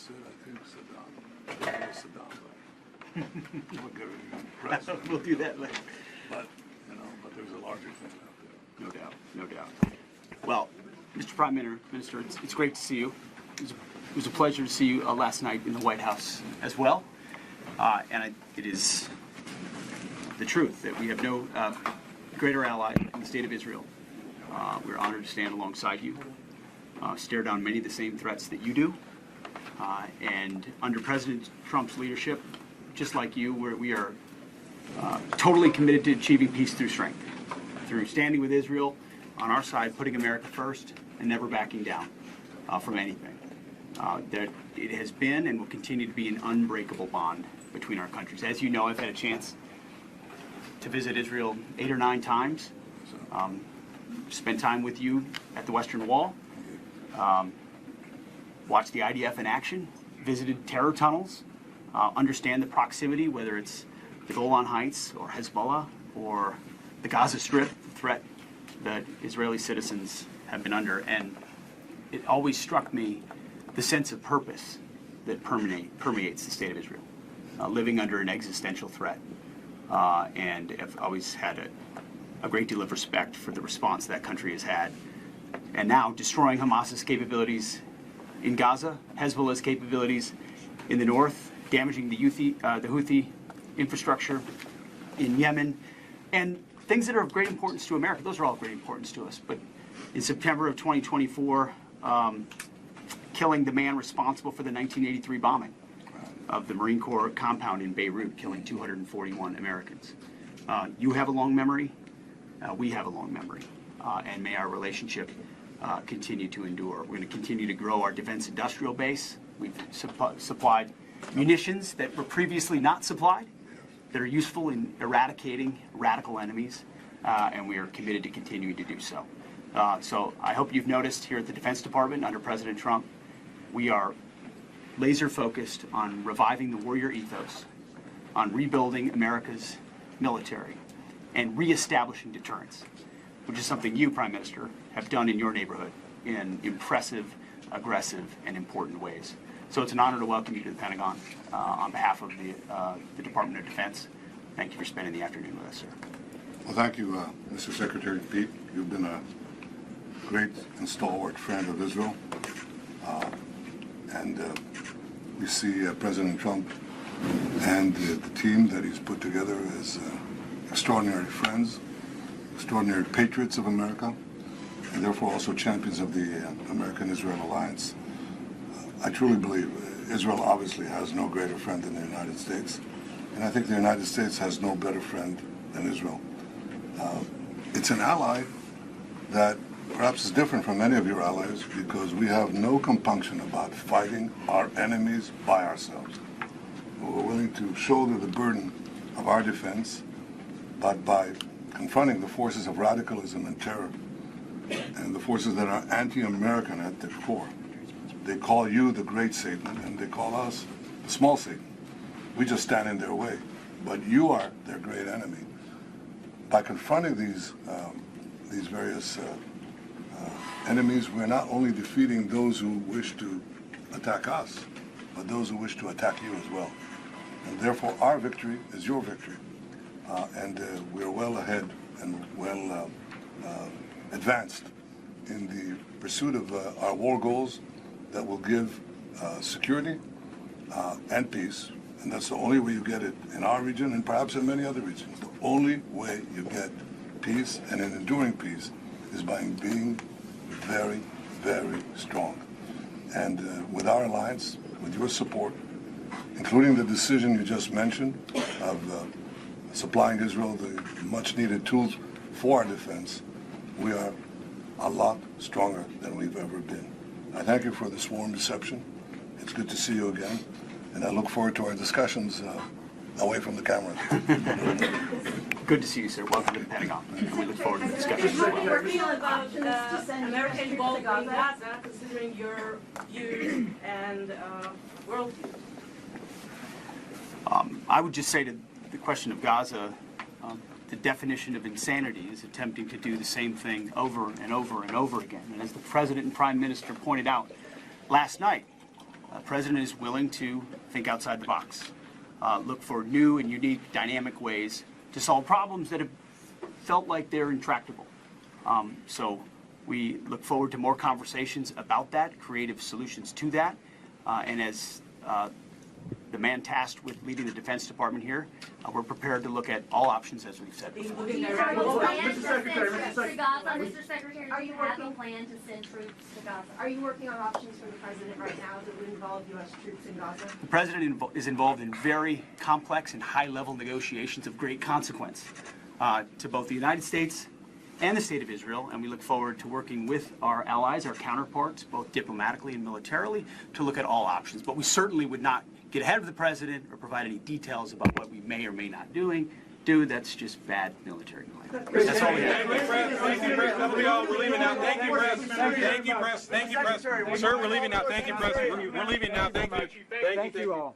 said, I think Saddam, but we'll get it press. We'll do that later. But, but there's a larger thing out there. No doubt, no doubt. Well, Mr. Prime Minister, it's great to see you. It was a pleasure to see you last night in the White House as well. It is the truth that we have no greater ally in the state of Israel. We're honored to stand alongside you, stare down many of the same threats that you do. And under President Trump's leadership, just like you, we are totally committed to achieving peace through strength, through standing with Israel on our side, putting America first, and never backing down from anything. That it has been and will continue to be an unbreakable bond between our countries. As you know, I've had a chance to visit Israel 8 or 9 times, spent time with you at the Western Wall, watched the IDF in action, visited terror tunnels, understand the proximity, whether it's the Golan Heights or Hezbollah or the Gaza Strip, the threat that Israeli citizens have been under. And it always struck me the sense of purpose that permeates the state of Israel, living under an existential threat. And have always had a great deal of respect for the response that country has had. And now destroying Hamas's capabilities in Gaza, Hezbollah's capabilities in the north, damaging the Houthi infrastructure in Yemen, and things that are of great importance to America. Those are all of great importance to us. But in September of 2024, killing the man responsible for the 1983 bombing of the Marine Corps compound in Beirut, killing 241 Americans. You have a long memory. We have a long memory. And may our relationship continue to endure. We're going to continue to grow our defense industrial base. We've supplied munitions that were previously not supplied, that are useful in eradicating radical enemies, and we are committed to continuing to do so. So I hope you've noticed here at the Defense Department under President Trump, we are laser focused on reviving the warrior ethos, on rebuilding America's military, and reestablishing deterrence, which is something you, Prime Minister, have done in your neighborhood in impressive, aggressive, and important ways. So it's an honor to welcome you to the Pentagon on behalf of the Department of Defense. Thank you for spending the afternoon with us, sir. Well, thank you, Mr. Secretary Pete. You've been a great and stalwart friend of Israel. And we see President Trump and the team that he's put together as extraordinary friends, extraordinary patriots of America, and therefore also champions of the American-Israel alliance. I truly believe Israel obviously has no greater friend than the United States, and I think the United States has no better friend than Israel. It's an ally that perhaps is different from many of your allies because we have no compunction about fighting our enemies by ourselves. We're willing to shoulder the burden of our defense, but by confronting the forces of radicalism and terror and the forces that are anti-American at their core. They call you the great Satan, and they call us the small Satan. We just stand in their way, but you are their great enemy. By confronting these various enemies, we're not only defeating those who wish to attack us, but those who wish to attack you as well. And therefore, our victory is your victory. And we're well ahead and well advanced in the pursuit of our war goals that will give security and peace. And that's the only way you get it in our region and perhaps in many other regions. The only way you get peace and an enduring peace is by being very, very strong. And with our alliance, with your support, including the decision you just mentioned of supplying Israel the much-needed tools for our defense, we are a lot stronger than we've ever been. I thank you for this warm reception. It's good to see you again, and I look forward to our discussions away from the cameras. Good to see you, sir. Welcome to the Pentagon. And we look forward to the discussions as well. How do you feel about American involvement in Gaza, considering your views and worldview? I would just say to the question of Gaza, the definition of insanity is attempting to do the same thing over and over and over again. And as the President and Prime Minister pointed out last night, The President is willing to think outside the box, look for new and unique dynamic ways to solve problems that have felt like they're intractable. So we look forward to more conversations about that, creative solutions to that, and as the man tasked with leading the Defense Department here, we're prepared to look at all options as we've said before. Do you have a plan to send troops to Gaza, Mr. Secretary? Do you have a plan to send troops to Gaza? Are you working on options for the president right now that would involve U.S. troops in Gaza? The President is involved in very complex and high-level negotiations of great consequence to both the United States and the State of Israel, and we look forward to working with our allies, our counterparts, both diplomatically and militarily, to look at all options. But we certainly would not get ahead of the President or provide any details about what we may or may not do. That's just bad military planning. That's all we have. Thank you, Press. Thank you, Press. We're leaving now. Thank you, Press. Thank you, Press. Thank you, Press. Sir, we're leaving now. Thank you, Press. We're leaving now. Thank you. Thank you all.